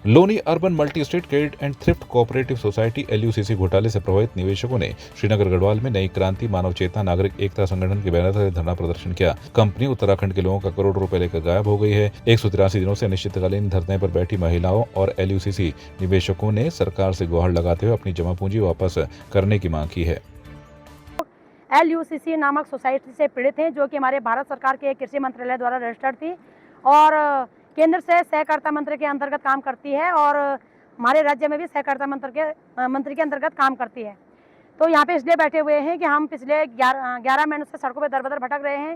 Loni urban multi state credit and thrift cooperative society LUCC घोटाले से प्रभावित निवेशकों ने श्रीनगर गढ़वाल में नई क्रांति मानव चेतना नागरिक एकता संगठन के बैनर तले धरना प्रदर्शन किया। कंपनी उत्तराखंड के लोगों का करोड़ रुपए लेकर गायब हो गई है। 183 दिनों से अनिश्चितकालीन धरने पर बैठी महिलाओं और LUCC निवेशकों ने सरकार से गुहार लगाते हुए अपनी जमा पूंजी वापस करने की मांग की है। LUCC नामक सोसाइटी से पीड़ित हैं, जो कि हमारे भारत सरकार के कृषि मंत्रालय द्वारा रजिस्टर्ड थी और केंद्र से सहकारिता मंत्री के अंतर्गत काम करती है और हमारे राज्य में भी सहकारिता मंत्री के अंतर्गत काम करती है। तो यहाँ पे इसलिए बैठे हुए हैं कि हम पिछले 11 महीनों से सड़कों पे दर-बदर भटक रहे हैं।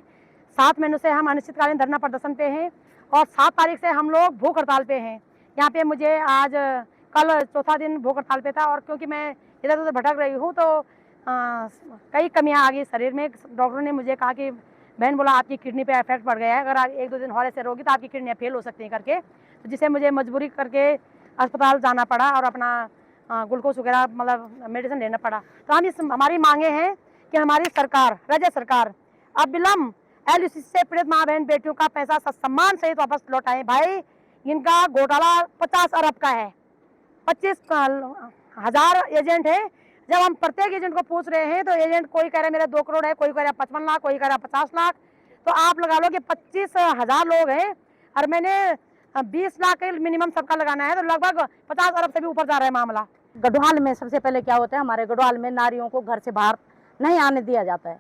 7 महीनों से हम अनिश्चितकालीन धरना प्रदर्शन पे हैं और 7 तारीख से हम लोग भूख हड़ताल पे हैं। यहाँ पे मुझे आज कल चौथा दिन भूख हड़ताल पे था और क्योंकि मैं इधर उधर भटक रही हूँ तो कई कमियाँ आ गई शरीर में। डॉक्टर ने मुझे कहा कि बहन बोला आपकी किडनी पे इफेक्ट पड़ गया है, अगर आप 1-2 दिन और ऐसे रहोगी तो आपकी किडनियाँ फेल हो सकती हैं करके, तो जिससे मुझे मजबूरी करके अस्पताल जाना पड़ा और अपना ग्लूकोज वगैरह मतलब मेडिसिन लेना पड़ा। तो हम हमारी मांगे हैं कि हमारी सरकार, राज्य सरकार अविलंब LUCC से पीड़ित माँ बहन बेटियों का पैसा सम्मान सहित वापस लौटाएं। भाई इनका घोटाला 50 अरब का है, 25,000 एजेंट है। जब हम प्रत्येक एजेंट को पूछ रहे हैं तो एजेंट कोई कह रहा है मेरा 2 करोड़ है, कोई कह रहा है 55 लाख, कोई कह रहा है 50 लाख। तो आप लगा लो कि 25,000 लोग हैं और मैंने 20 लाख मिनिमम सबका लगाना है, तो लगभग 50 अरब से भी ऊपर जा रहा है मामला। गढ़वाल में सबसे पहले क्या होता है, हमारे गढ़वाल में नारियों को घर से बाहर नहीं आने दिया जाता है,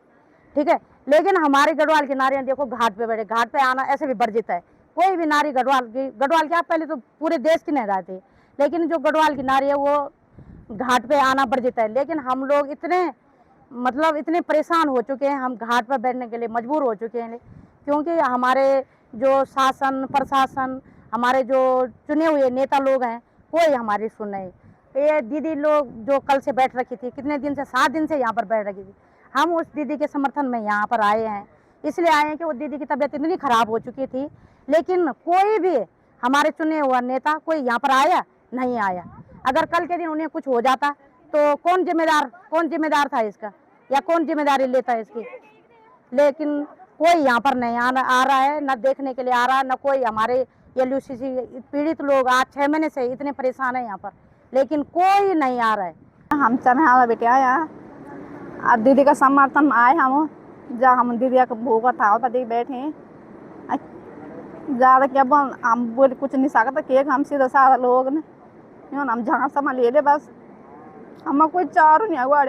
ठीक है। लेकिन हमारे गढ़वाल की नारियां देखो घाट पे बैठे, घाट पे आना ऐसे भी वर्जित है। कोई भी नारी गढ़वाल की आप पहले तो पूरे देश की नहीं रहती, लेकिन जो गढ़वाल की नारी है वो घाट पे आना वर्जित है। लेकिन हम लोग इतने परेशान हो चुके हैं, हम घाट पर बैठने के लिए मजबूर हो चुके हैं, क्योंकि हमारे जो शासन प्रशासन, हमारे जो चुने हुए नेता लोग हैं, कोई हमारी सुन नहीं। ये दीदी लोग जो कल से बैठ रखी थी, कितने दिन से 7 दिन से यहाँ पर बैठ रखी थी, हम उस दीदी के समर्थन में यहाँ पर आए हैं। इसलिए आए हैं कि वो दीदी की तबीयत इतनी खराब हो चुकी थी, लेकिन कोई भी हमारे चुने हुआ नेता कोई यहाँ पर आया नहीं आया। अगर कल के दिन उन्हें कुछ हो जाता तो कौन जिम्मेदार था इसका, या कौन जिम्मेदारी लेता है इसकी। लेकिन कोई यहाँ पर नहीं आ रहा है, न देखने के लिए आ रहा है, न कोई। हमारे LUCC पीड़ित लोग आज 6 महीने से इतने परेशान है यहाँ पर, लेकिन कोई नहीं आ रहा है। हम चढ़ा बेटे आया अब दीदी का समर्थन आए, हम जहाँ हम दीदी का भूखा था पर बैठे ज़्यादा क्या बोल, हम बोले कुछ नहीं सकते। केक हम सीधा साधा लोग ने हम जहाँ सामान ले ले, बस हम कोई चारू नहीं हुआ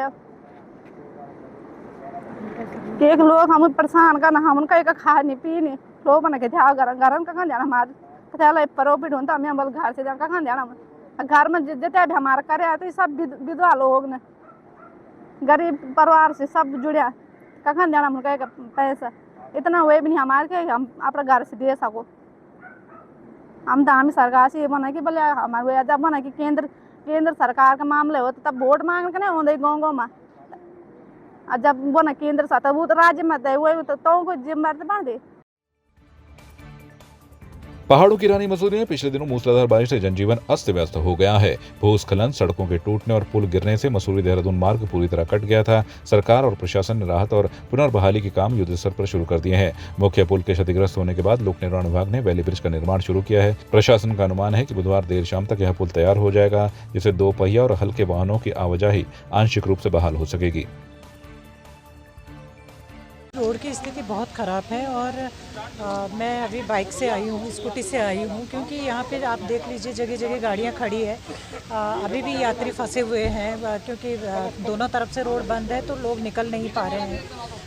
केक लोग हम परेशान करना, हम कहीं का खा नहीं पी नहीं लोग बना के थे घर कहाँ जाना हमारे प्रॉफिट होता हमें बोल घर से जाकर कहाँ जाना। घर में जितने भी हमारा करे आए तो सब विधवा लोग ने, गरीब परिवार से सब जुड़े, कहाँ जाना हम कहे पैसा इतना हुए भी नहीं हमारे के हम अपने घर से दे सको। हम तो हमें सरकार से ये बना कि बोले हमारे जब बना कि केंद्र सरकार का मामले हो तो तब वोट मांगने के नहीं होते गाँव में, और जब बना केंद्र सरकार वो तो राज्य में दे वही तो कोई जिम्मेदारी बन दे। पहाड़ों की रानी मसूरी में पिछले दिनों मूसलाधार बारिश से जनजीवन अस्त व्यस्त हो गया है। भूस्खलन, सड़कों के टूटने और पुल गिरने से मसूरी देहरादून मार्ग पूरी तरह कट गया था। सरकार और प्रशासन ने राहत और पुनर्बहाली के काम युद्ध स्तर पर शुरू कर दिए हैं। मुख्य पुल के क्षतिग्रस्त होने के बाद लोक निर्माण विभाग ने वैली ब्रिज का निर्माण शुरू किया है। प्रशासन का अनुमान है कि बुधवार देर शाम तक यह पुल तैयार हो जाएगा, जिससे 2 पहिया और हल्के वाहनों की आवाजाही आंशिक रूप से बहाल हो सकेगी। रोड की स्थिति बहुत ख़राब है और मैं अभी बाइक से आई हूँ, स्कूटी से आई हूँ, क्योंकि यहाँ पे आप देख लीजिए जगह जगह गाड़ियाँ खड़ी है। अभी भी यात्री फंसे हुए हैं क्योंकि दोनों तरफ से रोड बंद है तो लोग निकल नहीं पा रहे हैं।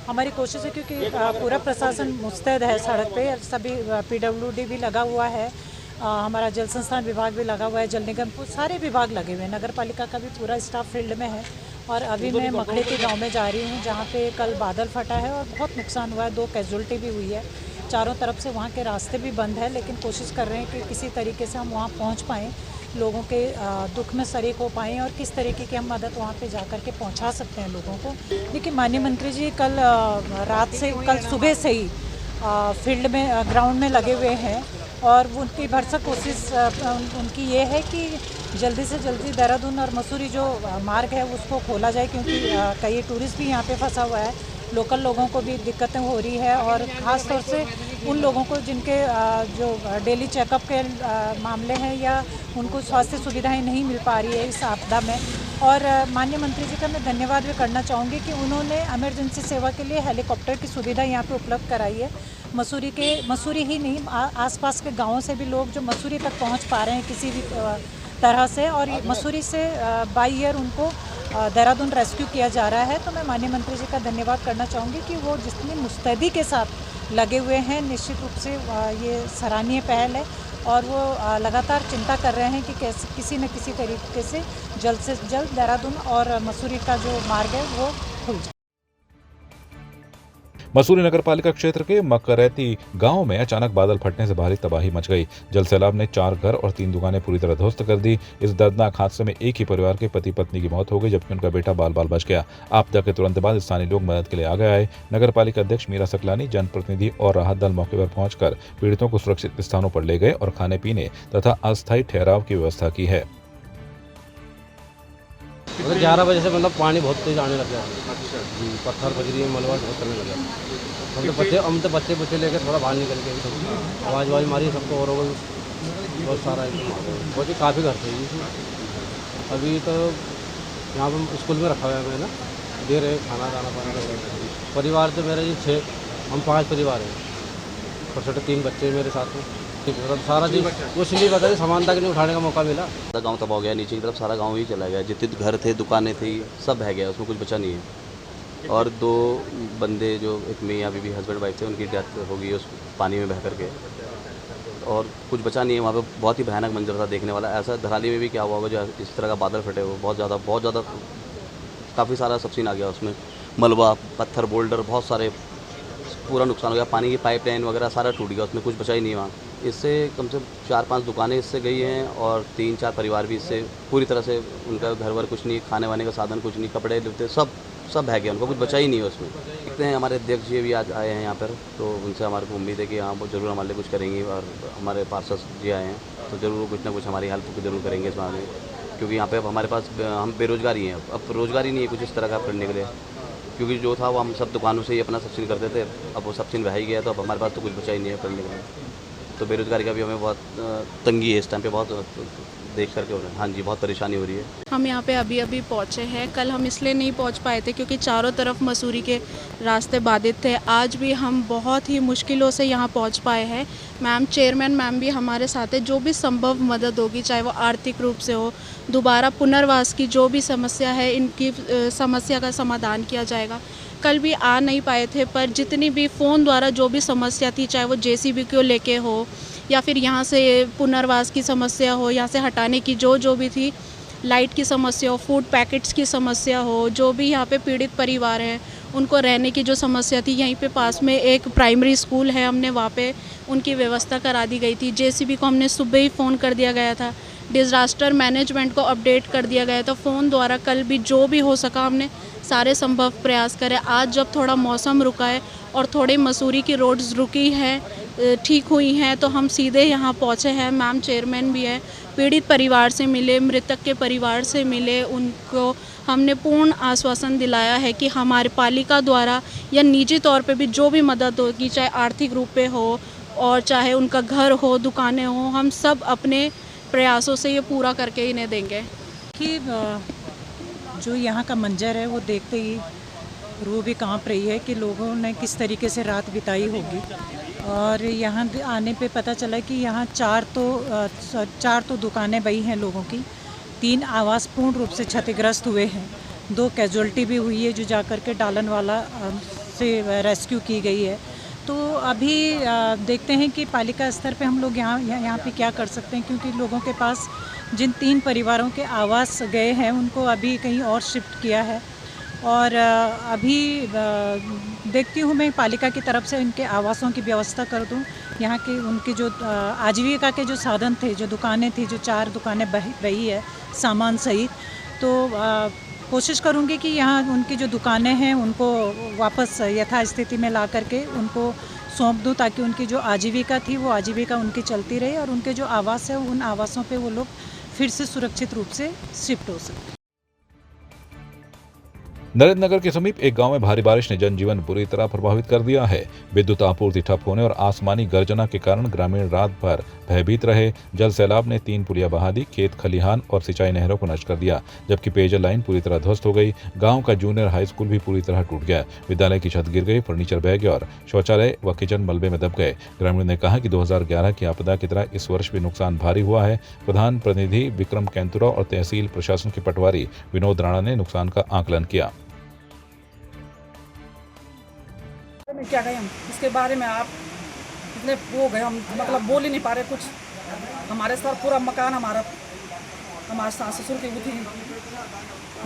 हमारी कोशिश है क्योंकि पूरा प्रशासन मुस्तैद है सड़क पे, सभी PWD भी लगा हुआ है, हमारा जल संस्थान विभाग भी लगा हुआ है, जल निगम सारे विभाग लगे हुए हैं, नगर पालिका का भी पूरा स्टाफ फील्ड में है। और अभी मैं मखड़े के गांव में जा रही हूं, जहां पे कल बादल फटा है और बहुत नुकसान हुआ है, 2 कैजुअल्टी भी हुई है। चारों तरफ से वहां के रास्ते भी बंद है, लेकिन कोशिश कर रहे हैं कि किसी तरीके से हम वहां पहुंच पाएँ, लोगों के दुख में शरीक हो पाएँ और किस तरीके की हम मदद वहाँ पे जा कर के पहुँचा सकते हैं लोगों को। देखिए माननीय मंत्री जी कल सुबह से ही फील्ड में ग्राउंड में लगे हुए हैं और उनकी भरसक कोशिश उनकी ये है कि जल्दी से जल्दी देहरादून और मसूरी जो मार्ग है उसको खोला जाए, क्योंकि कई टूरिस्ट भी यहाँ पे फंसा हुआ है। लोकल लोगों को भी दिक्कतें हो रही है, और ख़ास तौर से उन लोगों को जिनके जो डेली चेकअप के मामले हैं या उनको स्वास्थ्य सुविधाएं नहीं मिल पा रही है इस आपदा में। और माननीय मंत्री जी का मैं धन्यवाद भी करना चाहूँगी कि उन्होंने इमरजेंसी सेवा के लिए हेलीकॉप्टर की सुविधा यहाँ पे उपलब्ध कराई है। मसूरी ही नहीं, आसपास के गाँवों से भी लोग जो मसूरी तक पहुँच पा रहे हैं किसी भी तरह से, और मसूरी से बाई एयर उनको देहरादून रेस्क्यू किया जा रहा है। तो मैं माननीय मंत्री जी का धन्यवाद करना चाहूँगी कि वो जितनी मुस्तैदी के साथ लगे हुए हैं, निश्चित रूप से ये सराहनीय पहल है, और वो लगातार चिंता कर रहे हैं कि कैसे किसी न किसी तरीके से जल्द देहरादून और मसूरी का जो मार्ग है वो खुल जाए। मसूरी नगरपालिका क्षेत्र के मकरैती गांव में अचानक बादल फटने से भारी तबाही मच गई। जल सैलाब ने 4 घर और 3 दुकानें पूरी तरह ध्वस्त कर दी। इस दर्दनाक हादसे में एक ही परिवार के पति पत्नी की मौत हो गई, जबकि उनका बेटा बाल बाल बच गया। आपदा के तुरंत बाद स्थानीय लोग मदद के लिए आगे आए। नगरपालिका अध्यक्ष मीरा सकलानी, जनप्रतिनिधि और राहत दल मौके पर पहुंचकर पीड़ितों को सुरक्षित स्थानों पर ले गए और खाने पीने तथा अस्थायी ठहराव की व्यवस्था की है। 11 बजे से मतलब पानी बहुत तेज आने लग गया। अच्छा। पत्थर बजरी मलबा बहुत करने लगा। हम तो बच्चे लेकर थोड़ा बाहर निकल के आवाज़ मारी सबको, और बहुत सारा बहुत ही काफ़ी घर थे। अभी तो यहाँ पर स्कूल में रखा हुआ है मैंने, दे रहे खाना पानी। परिवार तो मेरा जी हम 5 परिवार हैं, छोटे 3 बच्चे मेरे साथ में। मतलब सारा चीज़ कुछ नहीं पता, सामान तक नहीं उठाने का मौका मिला। सारा गांव तबाह हो गया, नीचे की तरफ सारा गांव ही चला गया। जितने घर थे, दुकानें थी, सब बह गया, उसमें कुछ बचा नहीं है। और 2 बंदे जो एक मियाँ बीवी हस्बैंड वाइफ थे, उनकी डेथ हो गई उस पानी में बह करके, और कुछ बचा नहीं है। वहाँ पे बहुत ही भयानक मंजर था देखने वाला। ऐसा धराली में भी क्या हुआ होगा जो इस तरह का बादल फटे हो, बहुत ज़्यादा काफ़ी सारा सब सीन आ गया उसमें। मलबा, पत्थर, बोल्डर, बहुत सारे पूरा नुकसान हो गया। पानी की पाइपलाइन वगैरह सारा टूट गया, उसमें कुछ बचा ही नहीं वहाँ। इससे कम से कम 4-5 दुकानें इससे गई हैं, और 3-4 परिवार भी इससे पूरी तरह से, उनका घर वर कुछ नहीं, खाने वाने का साधन कुछ नहीं, कपड़े लत्ते सब बह गया, उनको कुछ बचा ही नहीं है उसमें। देखते हैं, हमारे अध्यक्ष जी भी आज आए हैं यहाँ पर, तो उनसे हमारे को उम्मीद है कि हाँ वो ज़रूर हमारे लिए कुछ करेंगी, और हमारे पार्षद जी आए हैं तो ज़रूर कुछ ना कुछ हमारी हेल्प ज़रूर करेंगे इस बारे में, क्योंकि यहाँ पे अब हमारे पास हम बेरोजगारी हैं, अब रोज़गारी नहीं है कुछ इस तरह का करने के लिए, क्योंकि जो था वो हम सब दुकानों से ही अपना सब सीन करते थे। अब वो सब सीन बह ही गया, तो अब हमारे पास तो कुछ बचा ही नहीं है करने के लिए। तो बेरोजगारी का भी हमें बहुत तंगी है इस टाइम पे, बहुत देख करके हो रहा है। हाँ जी, बहुत परेशानी हो रही है। हम यहाँ पे अभी पहुँचे हैं। कल हम इसलिए नहीं पहुँच पाए थे क्योंकि चारों तरफ मसूरी के रास्ते बाधित थे। आज भी हम बहुत ही मुश्किलों से यहाँ पहुँच पाए हैं। मैम, चेयरमैन मैम भी हमारे साथ है। जो भी संभव मदद होगी, चाहे वो आर्थिक रूप से हो, दोबारा पुनर्वास की जो भी समस्या है, इनकी समस्या का समाधान किया जाएगा। कल भी आ नहीं पाए थे, पर जितनी भी फ़ोन द्वारा जो भी समस्या थी, चाहे वो जेसीबी को लेके हो या फिर यहाँ से पुनर्वास की समस्या हो, यहाँ से हटाने की जो भी थी, लाइट की समस्या हो, फूड पैकेट्स की समस्या हो, जो भी यहाँ पे पीड़ित परिवार हैं उनको रहने की जो समस्या थी, यहीं पे पास में एक प्राइमरी स्कूल है, हमने वहाँ पे उनकी व्यवस्था करा दी गई थी। जेसीबी को हमने सुबह ही फ़ोन कर दिया गया था, डिज़ास्टर मैनेजमेंट को अपडेट कर दिया गया था फ़ोन द्वारा। कल भी जो भी हो सका हमने सारे संभव प्रयास करे। आज जब थोड़ा मौसम रुका है और थोड़ी मसूरी की रोड्स रुकी हैं, ठीक हुई हैं, तो हम सीधे यहाँ पहुँचे हैं। मैम चेयरमैन भी है, पीड़ित परिवार से मिले, मृतक के परिवार से मिले, उनको हमने पूर्ण आश्वासन दिलाया है कि हमारी पालिका द्वारा या निजी तौर पे भी जो भी मदद होगी, चाहे आर्थिक रूप पे हो और चाहे उनका घर हो, दुकानें हो, हम सब अपने प्रयासों से ये पूरा करके इन्हें देंगे। कि जो यहाँ का मंजर है वो देखते ही रूह भी कांप रही है कि लोगों ने किस तरीके से रात बिताई होगी। और यहाँ आने पे पता चला कि यहाँ 4 तो दुकानें बही हैं लोगों की, 3 आवास पूर्ण रूप से क्षतिग्रस्त हुए हैं, 2 कैजुअल्टी भी हुई है जो जाकर के डालनवाला से रेस्क्यू की गई है। तो अभी देखते हैं कि पालिका स्तर पे हम लोग यहाँ पे क्या कर सकते हैं, क्योंकि लोगों के पास जिन 3 परिवारों के आवास गए हैं उनको अभी कहीं और शिफ्ट किया है। और अभी देखती हूँ मैं पालिका की तरफ से इनके आवासों की व्यवस्था कर दूँ। यहाँ के उनके जो आजीविका के जो साधन थे, जो दुकानें थी, जो 4 दुकानें बही है सामान सहित, तो कोशिश करूँगी कि यहाँ उनकी जो दुकानें हैं उनको वापस यथास्थिति में ला करके उनको सौंप दूँ, ताकि उनकी जो आजीविका थी वो आजीविका उनकी चलती रहे और उनके जो आवास है उन आवासों पे वो लोग फिर से सुरक्षित रूप से शिफ्ट हो सकें। नरेंद्र नगर के समीप एक गांव में भारी बारिश ने जनजीवन बुरी तरह प्रभावित कर दिया है। विद्युत आपूर्ति ठप होने और आसमानी गर्जना के कारण ग्रामीण रात भर भयभीत रहे। जल सैलाब ने 3 पुलिया बहा दी, खेत खलिहान और सिंचाई नहरों को नष्ट कर दिया, जबकि पेयजल लाइन पूरी तरह ध्वस्त हो गई। गांव का जूनियर हाई स्कूल भी पूरी तरह टूट गया। विद्यालय की छत गिर गई, फर्नीचर बह गया और शौचालय व किचन मलबे में दब गए। ग्रामीणों ने कहा कि 2011 की आपदा की तरह इस वर्ष भी नुकसान भारी हुआ है। प्रधान प्रतिनिधि विक्रम कैंतुरा और तहसील प्रशासन के पटवारी विनोद राणा ने नुकसान का आकलन किया। में क्या कहें हम इसके बारे में, आप इतने वो गए, हम मतलब बोल ही नहीं पा रहे कुछ। हमारे सर पूरा मकान हमारे सास ससुर की वो थी,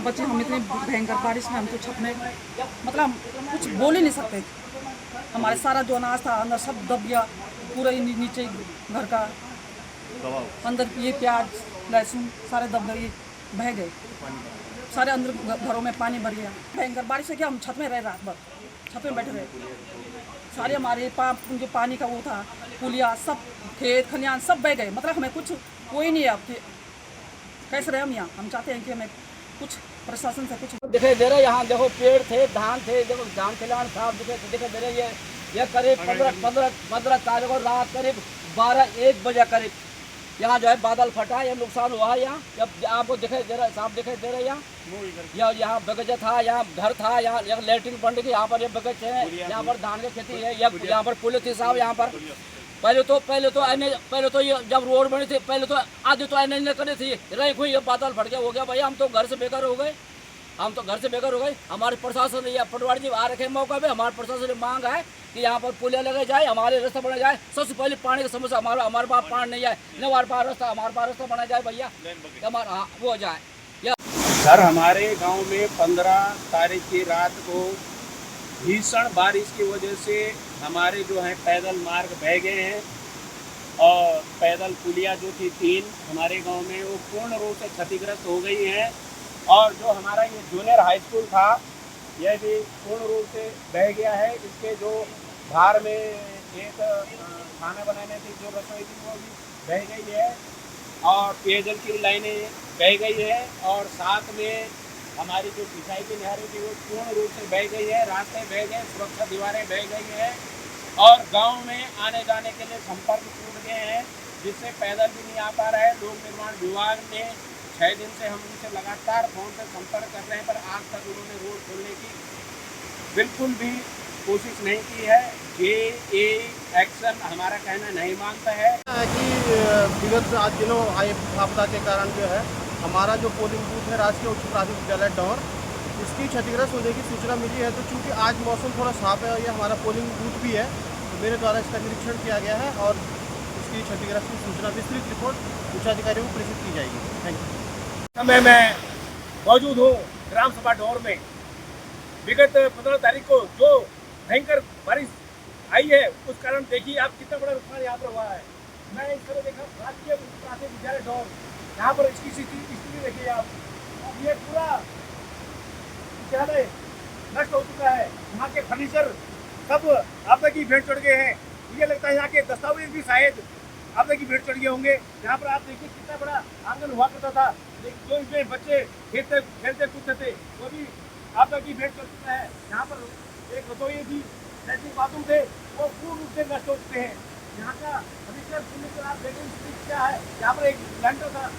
बच्चे हम इतनी भयंकर बारिश में हम तो छत में मतलब कुछ बोल ही नहीं सकते। हमारे सारा जो अनाज था अंदर सब दब गया, पूरा नीचे घर का अंदर ये प्याज लहसुन सारे दब गए, बह गए सारे अंदर घरों में पानी भर गया। भयंकर बारिश से क्या हम छत में रहे, रात भर छत में बैठे रहे। सारे हमारे जो पानी का वो था पुलिया सब खेत खलिहान सब बह गए, मतलब हमें कुछ कोई नहीं है। अब कैसे रहे हम यहाँ? हम चाहते हैं कि हमें कुछ प्रशासन से कुछ दिखाई दे रहा है। यहाँ देखो पेड़ थे, धान थे, देखो धान खिलान साफ दिखाई दे रहे। ये करीब 15 तारीख को रात करीब 12-1 बजे करीब यहाँ जो है बादल फटा, ये नुकसान हुआ है। यहाँ जब आपको दिखाई दे रहा है, साफ दिखाई दे रहा है। यहाँ बगीचा था, यहाँ घर था, यहाँ लेटरिन बन गई, यहाँ पर ये बगीचे हैं, यहाँ पर धान की खेती है, यहाँ पर पुलिस थी साहब। यहाँ पर पहले तो ये जब रोड बनी थी पहले तो आधी तो एन करी थी, रही हुई ये बादल फट गया, हो गया भैया। हम तो घर से बेकार हो गए, हमारे प्रशासन या पटवारी जी आ रखे मौका पे। हमारे प्रशासन से मांग है कि यहाँ पर पुलिया लगाई जाए, हमारे रास्ता बनाया जाए। सबसे पहले पानी की समस्या हमारे पास पानी नहीं है, न हमारे पास रास्ता बनाया जाए भैया, हमारा वो हो जाए। सर हमारे गांव में 15 तारीख की रात को भीषण बारिश की वजह से हमारे जो है पैदल मार्ग बह गए हैं और पैदल पुलिया जो थी 3 हमारे गांव में वो पूर्ण रूप से क्षतिग्रस्त हो गई हैं। और जो हमारा ये जूनियर हाई स्कूल था यह भी पूर्ण रूप से बह गया है। इसके जो बाहर में एक खाना बनाने की जो रसोई थी वो भी बह गई है और पेयजल की लाइनें बह गई है और साथ में हमारी जो सिंचाई की नहरें थी वो पूर्ण रूप से बह गई है, रास्ते बह गए, सुरक्षा दीवारें बह गई हैं और गांव में आने जाने के लिए संपर्क टूट गए हैं, जिससे पैदल भी नहीं आ पा रहा है। लोक निर्माण विभाग ने 6 दिन से हम उनसे लगातार फोन से संपर्क कर रहे हैं, पर आज तक उन्होंने रोड खोलने की बिल्कुल भी कोशिश नहीं की है। ये एक्शन हमारा कहना नहीं मानता है कि विगत आज दिनों आए आपदा के कारण जो है हमारा जो पोलिंग बूथ है राजकीय उच्च प्राथमिक विद्यालय डौर, इसकी क्षतिग्रस्त होने की सूचना मिली है। तो चूँकि आज मौसम थोड़ा साफ है और ये हमारा पोलिंग बूथ भी है, तो मेरे द्वारा इसका निरीक्षण किया गया है और इसकी क्षतिग्रस्त की सूचना विस्तृत रिपोर्ट उच्चाधिकारियों को प्रेषित की जाएगी। Thank you. समय मैं मौजूद हूँ ग्राम सभा डौर में। विगत 15 तारीख को जो भयंकर बारिश आई है उस कारण देखिए आप कितना बड़ा नुकसान यहाँ पर हुआ है। मैं इस तरह देखा राजकीय प्राथमिक विद्यालय डौर, यहाँ पर इसकी स्थिति देखिए आप, ये पूरा विद्यालय नष्ट हो चुका है। यहाँ के फर्नीचर सब आपदा की भेंट चढ़ गए हैं। मुझे लगता है यहाँ के दस्तावेज भी शायद आपदा की भेंट चढ़ गए होंगे। यहाँ पर आप देखिए कितना बड़ा आंगन हुआ करता था, जो इसमें बच्चे खेलते कूदते थे वो भी आपदा की भेंट चढ़ चुका है। यहाँ पर एक रसोई थी, लैट्रिन बाथरूम थे, वो पूर्ण रूप से नष्ट हो चुके हैं। यहाँ का फर्नीचर आप देखें क्या है, यहाँ पर एक लेंटर था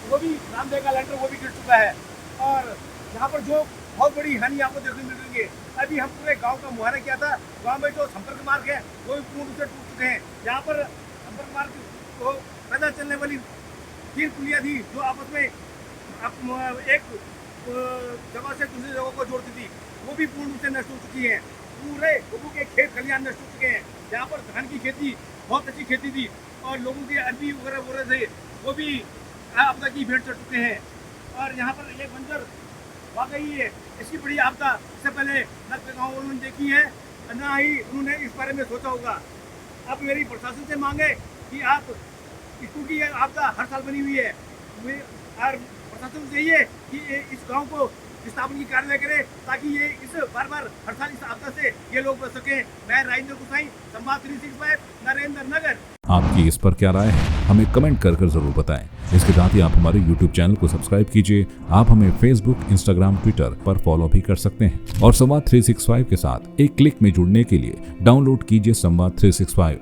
वो भी रामदेव का लेंटर वो भी गिर चुका है और यहाँ पर जो बहुत बड़ी हानि आपको देखने मिल रही है। अभी हम पूरे गांव का मुहायना किया था, गांव में जो संपर्क मार्ग है वो भी पूर्ण रूप से टूट चुके हैं। यहाँ पर संपर्क मार्ग को पैदल चलने वाली 3 पुलिया थी जो आपस में एक जगह से दूसरी जगह को जोड़ती थी, वो भी पूर्ण रूप से नष्ट हो चुकी है। पूरे लोगों के खेत खलिहान नष्ट हो चुके हैं। यहाँ पर धान की खेती बहुत अच्छी खेती थी और लोगों के अरबी वगैरह बोल रहे थे वो भी आपदा की भेंट चढ़ चुके हैं। और यहाँ पर ये बंजर वाकई है, इसकी बड़ी आपदा इससे पहले न गाँव वालों ने देखी है ना ही उन्होंने इस बारे में सोचा होगा। अब मेरी प्रशासन से मांगे कि आप क्योंकि ये आपदा हर साल बनी हुई है, और प्रशासन से ये कि इस गांव को विस्थापन की कार्रवाई करे ताकि ये इस बार हर साल इस आपदा से ये लोग बच सके। मैं राजेंद्र गुसाई, संवाद 365 नरेंद्र नगर। आपकी इस पर क्या राय है हमें कमेंट कर जरूर बताएं। इसके साथ ही आप हमारे YouTube चैनल को सब्सक्राइब कीजिए। आप हमें Facebook, Instagram, Twitter पर फॉलो भी कर सकते हैं और संवाद 365 के साथ एक क्लिक में जुड़ने के लिए डाउनलोड कीजिए संवाद 365